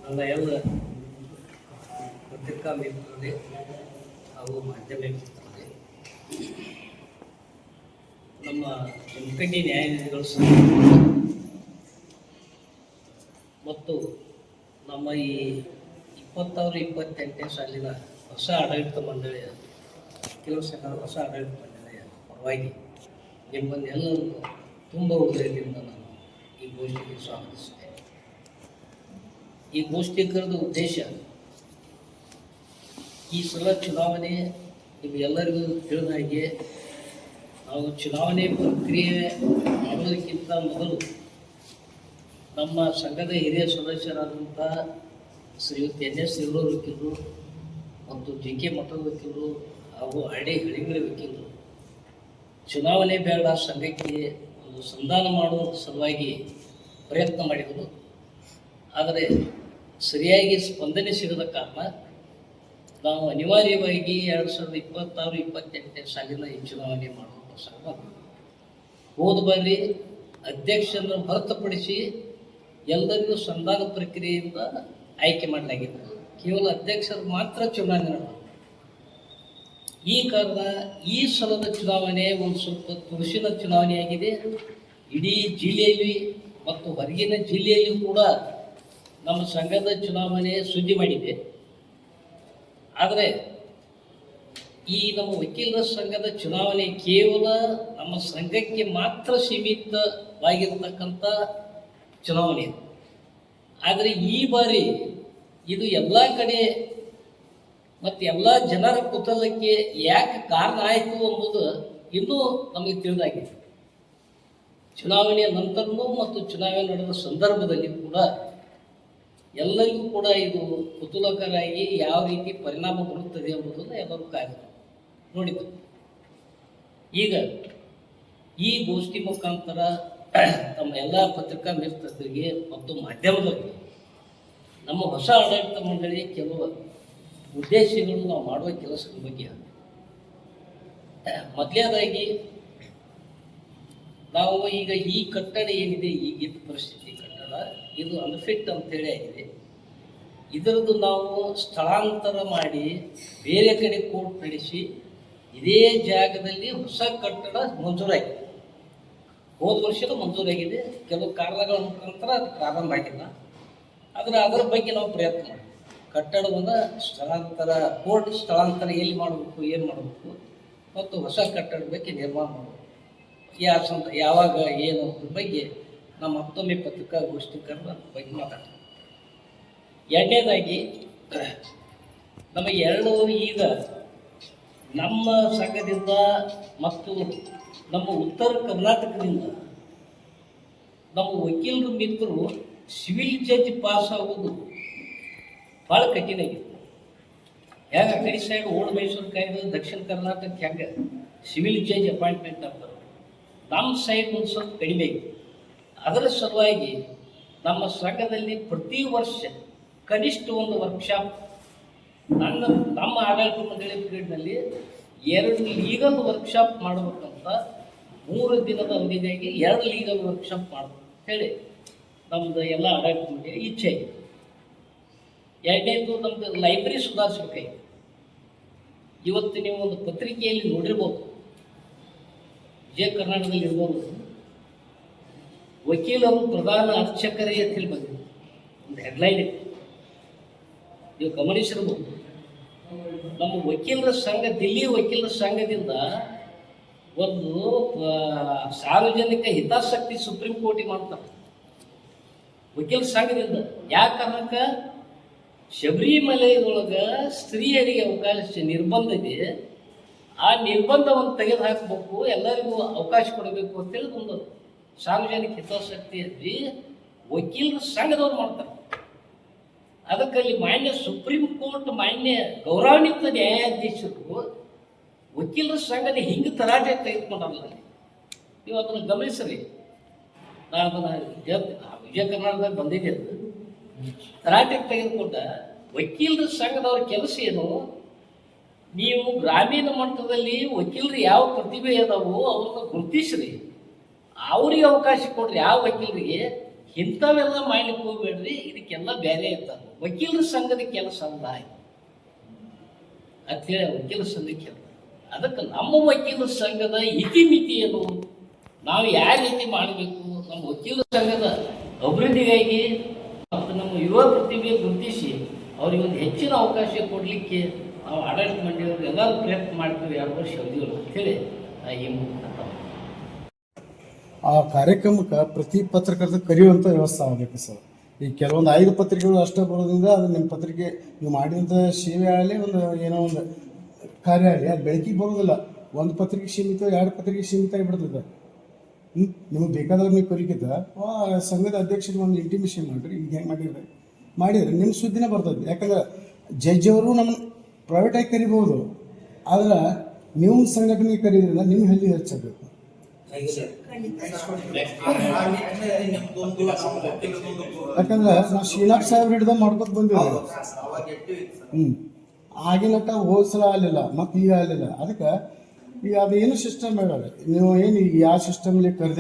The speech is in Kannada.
ನನ್ನ ಎಲ್ಲ ಪತ್ರಿಕಾ ಮಿತ್ರರೇ ಹಾಗೂ ಮಾಧ್ಯಮ ಮಿತ್ರರೇ, ನಮ್ಮ ಜಮಖಂಡಿ ನ್ಯಾಯಾಧೀಶಗಳ ಸಂಘ ಮತ್ತು ನಮ್ಮ ಈ 26-28ನೇ ಸಾಲಿನ ಹೊಸ ಆಡಳಿತ ಮಂಡಳಿಯ ಕೆಲವು ಸಂಘದ ಹೊಸ ಆಡಳಿತ ಮಂಡಳಿಯ ಪರವಾಗಿ ನಿಮ್ಮನ್ನೆಲ್ಲರನ್ನು ತುಂಬ ಹೃದಯದಿಂದ ನಾನು ಈ ಗೋಷ್ಠಿಗೆ ಸ್ವಾಗತಿಸುತ್ತೇನೆ. ಈ ಗೋಷ್ಠಿ ಕರೆದ ಉದ್ದೇಶ, ಈ ಸಲ ಚುನಾವಣೆ ನಿಮಗೆಲ್ಲರಿಗೂ ತಿಳಿದ ಹಾಗೆ ನಾವು ಚುನಾವಣೆ ಪ್ರಕ್ರಿಯೆ ಮಾಡೋದಕ್ಕಿಂತ ಮೊದಲು ನಮ್ಮ ಸಂಘದ ಹಿರಿಯ ಸದಸ್ಯರಾದಂಥ ಶ್ರೀಯುತ NS ಸಿರ್ಲೂರು ವಕೀಲರು ಮತ್ತು JK ಮಠದ ವಕೀಲರು ಹಾಗೂ ಹಳಿಗಳ ವಕೀಲರು ಚುನಾವಣೆ ಬೇಡ ಸಂಘಕ್ಕೆ ಒಂದು ಸಂಧಾನ ಮಾಡುವ ಸಲುವಾಗಿ ಪ್ರಯತ್ನ ಮಾಡಿದರು. ಆದರೆ ಸರಿಯಾಗಿ ಸ್ಪಂದನೆ ಸಿಗದ ಕಾರಣ ನಾವು ಅನಿವಾರ್ಯವಾಗಿ 2026-28ನೇ ಸಾಲಿನ ಈ ಚುನಾವಣೆ ಮಾಡುವ ಪ್ರಸಂಗ. ಹೋದ ಬಾರಿ ಅಧ್ಯಕ್ಷರನ್ನು ಹೊರತುಪಡಿಸಿ ಎಲ್ಲರಿಗೂ ಸಂಧಾನ ಪ್ರಕ್ರಿಯೆಯಿಂದ ಆಯ್ಕೆ ಮಾಡಲಾಗಿತ್ತು. ಕೇವಲ ಅಧ್ಯಕ್ಷರು ಮಾತ್ರ ಚುನಾವಣೆ ನಡೆದರು. ಈ ಕಾರಣ ಈ ಸಲದ ಚುನಾವಣೆ ಒಂದು ಸ್ವಲ್ಪ ತುರುಸಿನ ಚುನಾವಣೆಯಾಗಿದೆ. ಇಡೀ ಜಿಲ್ಲೆಯಲ್ಲಿ ಮತ್ತು ಹೊರಗಿನ ಜಿಲ್ಲೆಯಲ್ಲಿಯೂ ಕೂಡ ನಮ್ಮ ಸಂಘದ ಚುನಾವಣೆ ಸುದ್ದಿ ಮಾಡಿದೆ. ಆದರೆ ಈ ನಮ್ಮ ವಕೀಲರ ಸಂಘದ ಚುನಾವಣೆ ಕೇವಲ ನಮ್ಮ ಸಂಘಕ್ಕೆ ಮಾತ್ರ ಸೀಮಿತವಾಗಿರತಕ್ಕಂಥ ಚುನಾವಣೆ. ಆದರೆ ಈ ಬಾರಿ ಇದು ಎಲ್ಲ ಕಡೆ ಮತ್ತು ಎಲ್ಲ ಜನರ ಕುತೂಹಲಕ್ಕೆ ಯಾಕೆ ಕಾರಣ ಆಯಿತು ಎಂಬುದು ಇನ್ನೂ ನಮಗೆ ತಿಳಿದಾಗಿದೆ. ಚುನಾವಣೆಯ ನಂತರನೂ ಮತ್ತು ಚುನಾವಣೆ ನಡೆದ ಸಂದರ್ಭದಲ್ಲಿ ಕೂಡ ಎಲ್ಲರಿಗೂ ಕೂಡ ಇದು ಕುತೂಹಲಕರಾಗಿ ಯಾವ ರೀತಿ ಪರಿಣಾಮ ಬರುತ್ತದೆ ಎಂಬುದನ್ನು ಎಲ್ಲರೂ ಕಾಯ್ದು ನೋಡಿದರು. ಈಗ ಈ ಗೋಷ್ಠಿ ಮುಖಾಂತರ ತಮ್ಮ ಎಲ್ಲ ಪತ್ರಿಕಾ ಮಿತ್ರರಿಗೆ ಮತ್ತು ಮಾಧ್ಯಮದವರಿಗೆ ನಮ್ಮ ಹೊಸ ಆಡಳಿತ ಮಂಡಳಿಯ ಕೆಲವು ಉದ್ದೇಶಗಳು ನಾವು ಮಾಡುವ ಕೆಲಸದ ಬಗ್ಗೆ. ಮೊದಲನೇದಾಗಿ ನಾವು ಈಗ ಈ ಕಟ್ಟಡ ಏನಿದೆ, ಈಗಿದ್ದ ಪರಿಸ್ಥಿತಿ ಕಟ್ಟಡ ಇದು ಅನ್ಫಿಟ್ ಅಂತೇಳಿ ಆಗಿದೆ. ಇದರದ್ದು ನಾವು ಸ್ಥಳಾಂತರ ಮಾಡಿ ಬೇರೆ ಕಡೆ ಕೋರ್ಟ್ ನಡೆಸಿ ಇದೇ ಜಾಗದಲ್ಲಿ ಹೊಸ ಕಟ್ಟಡ ಮಂಜೂರಾಗಿದೆ. ಹೋದ ವರ್ಷದ ಮಂಜೂರಾಗಿದೆ. ಕೆಲವು ಕಾರಣಗಳ ಮುಖಾಂತರ ಅದು ಪ್ರಾರಂಭ ಆಗಿಲ್ಲ. ಆದರೆ ಅದರ ಬಗ್ಗೆ ನಾವು ಪ್ರಯತ್ನ ಮಾಡಿ ಕಟ್ಟಡವನ್ನು ಸ್ಥಳಾಂತರ, ಕೋರ್ಟ್ ಸ್ಥಳಾಂತರ ಎಲ್ಲಿ ಮಾಡಬೇಕು, ಏನು ಮಾಡಬೇಕು ಮತ್ತು ಹೊಸ ಕಟ್ಟಡದ ಬಗ್ಗೆ ನಿರ್ಮಾಣ ಮಾಡಬೇಕು, ಯಾವಾಗ ಏನು ಬಗ್ಗೆ ನಮ್ಮ ಮತ್ತೊಮ್ಮೆ ಪತ್ರಿಕಾಗೋಷ್ಠೀಕರಣ ಬಗ್ಗೆ ಮಾತಾಡ್ತೀವಿ. ಎರಡನೇದಾಗಿ ನಮಗೆ ಈಗ ನಮ್ಮ ಸಂಘದಿಂದ ಮತ್ತು ನಮ್ಮ ಉತ್ತರ ಕರ್ನಾಟಕದಿಂದ ನಮ್ಮ ವಕೀಲರು ಮಿತ್ರರು ಸಿವಿಲ್ ಜಡ್ಜ್ ಪಾಸ್ ಆಗೋದು ಭಾಳ ಕಠಿಣ ಆಗಿದೆ. ಹೇಗೆ ಆ ಕಡೆ ಸೈಡ್ ಓಲ್ಡ್ ಮೈಸೂರು ಕಾಯ್ದೆ ದಕ್ಷಿಣ ಕರ್ನಾಟಕಕ್ಕೆ ಹೆಂಗೆ ಸಿವಿಲ್ ಜಡ್ಜ್ ಅಪಾಯಿಂಟ್ಮೆಂಟ್ ಆಗ್ತಾರೆ, ನಮ್ಮ ಸೈಡ್ ಒಂದು ಸ್ವಲ್ಪ ಕಡಿಮೆ ಇದೆ. ಅದರ ಸಲುವಾಗಿ ನಮ್ಮ ಸಂಘದಲ್ಲಿ ಪ್ರತಿ ವರ್ಷ ಕನಿಷ್ಠ ಒಂದು ವರ್ಕ್ಶಾಪ್, ನಮ್ಮ ಆಡಳಿತ ಮಂಡಳಿ ಪೀರಿಯಡ್ನಲ್ಲಿ 2 ಲೀಗಲ್ ವರ್ಕ್ಶಾಪ್ ಮಾಡಬೇಕಂತ 3 ದಿನದ ಅವಧಿಗಾಗಿ 2 ಲೀಗಲ್ ವರ್ಕ್ಶಾಪ್ ಮಾಡಬೇಕು ಹೇಳಿ ನಮ್ಮದು ಎಲ್ಲ ಆಡಳಿತ ಮಂಡಳಿ ಇಚ್ಛೆ ಇದೆ. ಎರಡನೇದು ನಮ್ಮದು ಲೈಬ್ರರಿ ಸುಧಾರಿಸ್ಬೇಕಾಗಿದೆ. ಇವತ್ತು ನೀವು ಒಂದು ಪತ್ರಿಕೆಯಲ್ಲಿ ನೋಡಿರ್ಬೋದು, ಜೆ ಕರ್ನಾಟಕದಲ್ಲಿ ಇರ್ಬೋದು, ವಕೀಲರು ಪ್ರಧಾನ ಅರ್ಚಕರೇ ಅಂತ ಹೇಳಿ ಬಂದಿದೆ, ಒಂದು ಹೆಡ್ಲೈನ್ ಇದೆ, ನೀವು ಗಮನಿಸಿರ್ಬೋದು. ನಮ್ಮ ವಕೀಲರ ಸಂಘ, ದಿಲ್ಲಿ ವಕೀಲರ ಸಂಘದಿಂದ ಒಂದು ಸಾರ್ವಜನಿಕ ಹಿತಾಸಕ್ತಿ ಸುಪ್ರೀಂ ಕೋರ್ಟಿಗೆ ಮಾಡ್ತಾರೆ ವಕೀಲರ ಸಂಘದಿಂದ. ಯಾವ ಕಾರಣಕ್ಕೆ? ಶಬರಿಮಲೆಯೊಳಗೆ ಸ್ತ್ರೀಯರಿಗೆ ಅವಕಾಶ ನಿರ್ಬಂಧ ಇದೆ, ಆ ನಿರ್ಬಂಧವನ್ನು ತೆಗೆದು ಹಾಕಬೇಕು, ಎಲ್ಲರಿಗೂ ಅವಕಾಶ ಕೊಡಬೇಕು ಅಂತೇಳಿ ಒಂದು ಸಾರ್ವಜನಿಕ ಹಿತಾಸಕ್ತಿಯಲ್ಲಿ ವಕೀಲರ ಸಂಘದವ್ರು ಮಾಡ್ತಾರೆ. ಅದಕ್ಕಲ್ಲಿ ಮಾನ್ಯ ಸುಪ್ರೀಂ ಕೋರ್ಟ್ ಮಾನ್ಯ ಗೌರವಾನ್ವಿತ ನ್ಯಾಯಾಧೀಶರು ವಕೀಲರ ಸಂಘದ ಹಿಂಗೆ ತರಾಟೆ ತೆಗೆದುಕೊಂಡಲ್ಲ. ನೀವು ಅದನ್ನು ಗಮನಿಸ್ರಿ. ನಾನು ಅದನ್ನು ವಿಜಯ ಕರ್ನಾಟಕದಾಗ ಬಂದಿದ್ದೆ. ಅದು ತರಾಟೆಗೆ ತೆಗೆದುಕೊಂಡ ವಕೀಲರ ಸಂಘದವ್ರ ಕೆಲಸ ಏನು? ನೀವು ಗ್ರಾಮೀಣ ಮಟ್ಟದಲ್ಲಿ ವಕೀಲರು ಯಾವ ಪ್ರತಿಭೆ ಅದಾವೋ ಅವ್ರನ್ನ ಗುರುತಿಸ್ರಿ, ಅವರಿಗೆ ಅವಕಾಶ ಕೊಡ್ರಿ. ಯಾವ ವಕೀಲರಿಗೆ ಇಂಥವೆಲ್ಲ ಮಾಡ್ಲಿಕ್ಕೆ ಹೋಗ್ಬೇಡ್ರಿ, ಇದಕ್ಕೆಲ್ಲ ಬೇರೆ ಇರ್ತಾರೆ. ವಕೀಲರ ಸಂಘದ ಕೆಲಸ ಅಲ್ಲ ಅಂತೇಳಿ ವಕೀಲರ ಸಂಘಕ್ಕೆ ಹೇಳ್ತಾರೆ. ಅದಕ್ಕೆ ನಮ್ಮ ವಕೀಲರ ಸಂಘದ ಇತಿಮಿತಿ ಏನು, ನಾವು ಯಾವ ರೀತಿ ಮಾಡಬೇಕು, ನಮ್ಮ ವಕೀಲರ ಸಂಘದ ಅಭಿವೃದ್ಧಿಗಾಗಿ ಮತ್ತು ನಮ್ಮ ಯುವ ಪ್ರತಿಭೆ ಗುರುತಿಸಿ ಅವ್ರಿಗೆ ಒಂದು ಹೆಚ್ಚಿನ ಅವಕಾಶ ಕೊಡಲಿಕ್ಕೆ ನಾವು ಆಡಳಿತ ಮಂಡಳಿಯವರು ಎಲ್ಲರೂ ಪ್ರಯತ್ನ ಮಾಡ್ತೀವಿ 2 ವರ್ಷ ಅವಧಿಗಳು ಅಂತೇಳಿ ಈ ಮೂಲಕ ಆ ಕಾರ್ಯಕ್ರಮಕ್ಕೆ ಪ್ರತಿ ಪತ್ರಕರ್ತ ಕರೆಯುವಂಥ ವ್ಯವಸ್ಥೆ ಆಗಬೇಕು ಸರ್. ಈ ಕೆಲವೊಂದು 5 ಪತ್ರಿಕೆಗಳು ಅಷ್ಟೇ ಬರೋದ್ರಿಂದ ಅದು ನಿಮ್ಮ ಪತ್ರಿಕೆ ನೀವು ಮಾಡಿದಂಥ ಸೇವೆ ಆಗಲಿ ಒಂದು ಏನೋ ಒಂದು ಕಾರ್ಯ ಆಗಲಿ ಅದು ಬೆಳಕಿಗೆ ಬರೋದಿಲ್ಲ. 1 ಪತ್ರಿಕೆ ಸೀಮಿತ, 2 ಪತ್ರಿಕೆ ಸೀಮಿತ ಆಗಿಬಿಡ್ತದೆ. ನಿಮಗೆ ಬೇಕಾದವ್ರು ನೀವು ಕರಿಕಿದ್ದ ಸಂಘದ ಅಧ್ಯಕ್ಷರಿಗೆ ಒಂದು ಇಂಟಿಮೇಷನ್ ಮಾಡಿರಿ, ಈಗ ಹೆಂಗೆ ಮಾಡಿದ್ರೆ ನಿಮ್ಮ ಸುದ್ದಿನೇ ಬರ್ತದೆ. ಯಾಕಂದ್ರೆ ಜಡ್ಜ್ ಅವರು ನಮ್ಮ ಪ್ರೈವೇಟಾಗಿ ಕರಿಬೋದು, ಆದ್ರೆ ನೀವು ಸಂಘಟನೆ ಕರೀದ್ರಿಂದ ನಿಮ್ಮ ಹಳ್ಳಿ ಹೆಚ್ಚಬೇಕು. ಯಾಕಂದ್ರೆ ನಾವು ಶ್ರೀನಾಥ್ ಸಾಹೇಬ್ರ ಹಿಡ್ದ ಮಾಡ್ಕೊತ ಬಂದಿವಿ. ಆಗಿನಟ್ಟ ಹೋದ ಸಲ ಆಗಲಿಲ್ಲ, ಮತ್ತು ಈಗ ಆಗಲಿಲ್ಲ. ಅದಕ್ಕೆ ಈಗ ಅದೇನು ಸಿಸ್ಟಮ್ ಹೇಳೋದು ನೀವು ಏನು ಯಾವ ಸಿಸ್ಟಮ್ಲಿ ಕರೆದಿ